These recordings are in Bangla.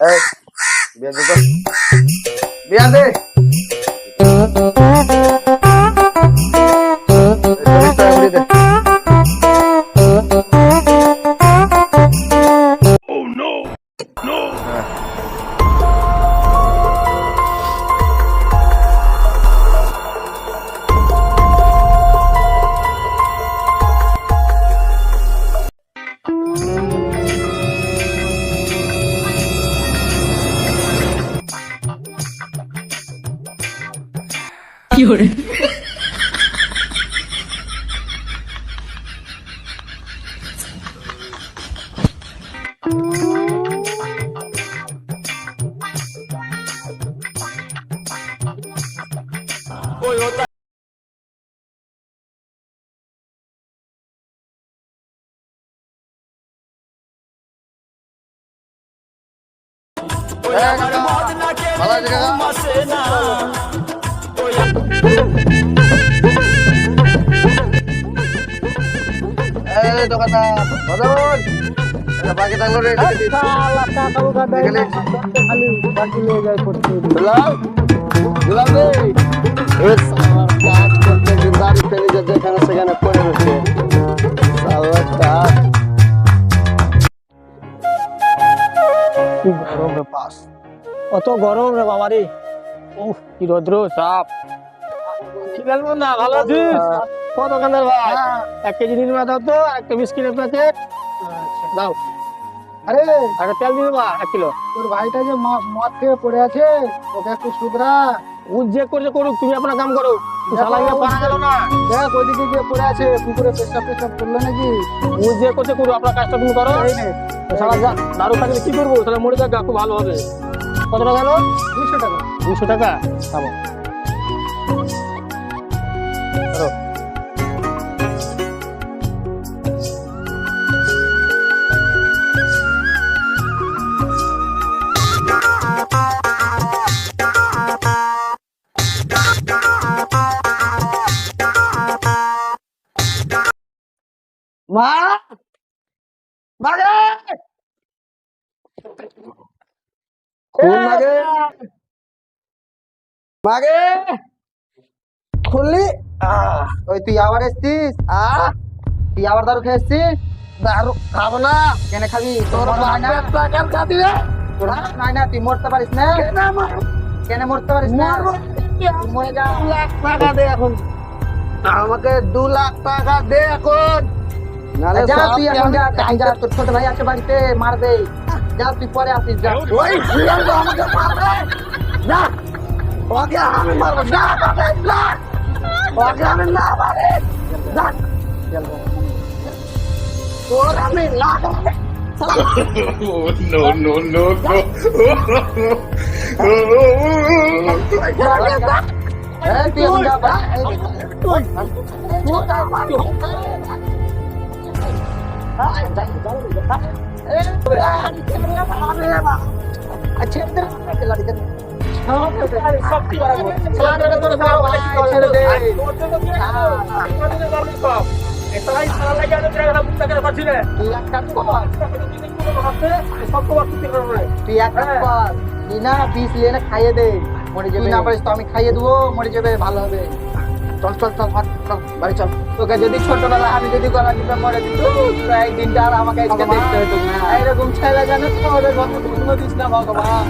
এই বিয়া দে তো, বিয়া দে। এই তো বিয়া দে। ভালো আছে কাকা? এই দোকানদার বাজার বাকি থাকলো রে, যেখানে সেখানে পড়ে রয়েছে। কত গরম রে বাবা রে, কি রৌদ্র চাপ। কি বলবো না, ভালো আছিস? কত দোকানদার ভাই, 1 কেজি নির্মা দাও তো, একটা বিস্কিটের প্যাকেট দাও। আরে আর তেল দিয়ে দেবা 1 কিলো। তোর ভাইটা যে মদ খেয়ে পড়ে আছে, ওকে একটু শুধরা। ও যে করছে করুক, তুমি আপনার কাম করো। শালা পারা গেল না, দেখ ওইদিকে গিয়ে পড়ে আছে, পুকুরে পেশাব পেশাব করলো নাকি? ও যে করছে করুক, আপনার কাজটা তুমি করো। এই নে, শালা যা দারু থাকলে কি করবো, তাহলে মরে যাক, খুব ভালো হবে। কত টাকা গেল? 200 টাকা। 200 টাকা খাবো। মা মাগে খুন মাগে মাগে খুললি। ওই তুই আবার এসছিস? তুই আবার দারু খেয়ে এসছিস? দারু খাবো না। কেন খাবি? তোর কেন খাবি রে? তোর নাই না, তুই মরতে পারিস না। কেন মরতে পারিস না? তুই মরে যা। 2 লাখ টাকা দে এখন আমাকে, 2 লাখ টাকা দে এখন। যা তুই এখন, যা যা, তোর ছোট ভাই আছে বাড়িতে, মার দে। যা তুই পরে আসিস, যা। ওই জিয়ান তো আমাকে মারবে, যা ওকে আমি মারবো, যা যা ওকে আমি না মারে, যা তোর আমি না মারে। No, no, no, no. এই তুই এখন যা, ভাই। তুই এক কাজ কর, তুই না বিষ নিয়ে খাইয়ে দে, মরে যাবে। না পারিস তো আমি খাইয়ে দেবো, মরে যাবে, ভালো হবে। চল চল চল চল বাড়ি চল। তোকে যদি ছোটবেলা আমি যদি গলা টিপে মরে দিত, এই দিনটা আর আমাকে দেখতে হতো না। এইরকম ছেলে জানো তো, ওদের জন্ম দিস না ভগবান।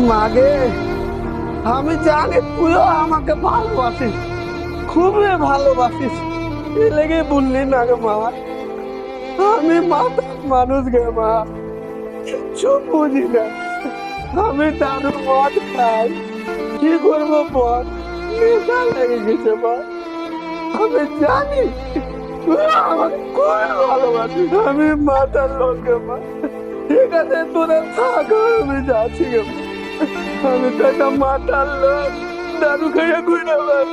মাগে আমি জানি তুইও আমাকে ভালোবাসিস, খুবই ভালোবাসিস, এই লেগে বললি না গে মা। আমি মানুষ গে মা, কিছু বুঝি না। আমি দারু মদ খাই, কি করবো বল, নেশা লেগে গেছে মা। আমি জানি তুই আমাকে খুবই ভালোবাসিস, আমি মাতার লোক গে মা। ঠিক আছে তোরা থাক, আমি যাচ্ছি গে মা। আমি তো একটা মাতার লোক, দারু খাইয়া ঘুরে বেড়াই।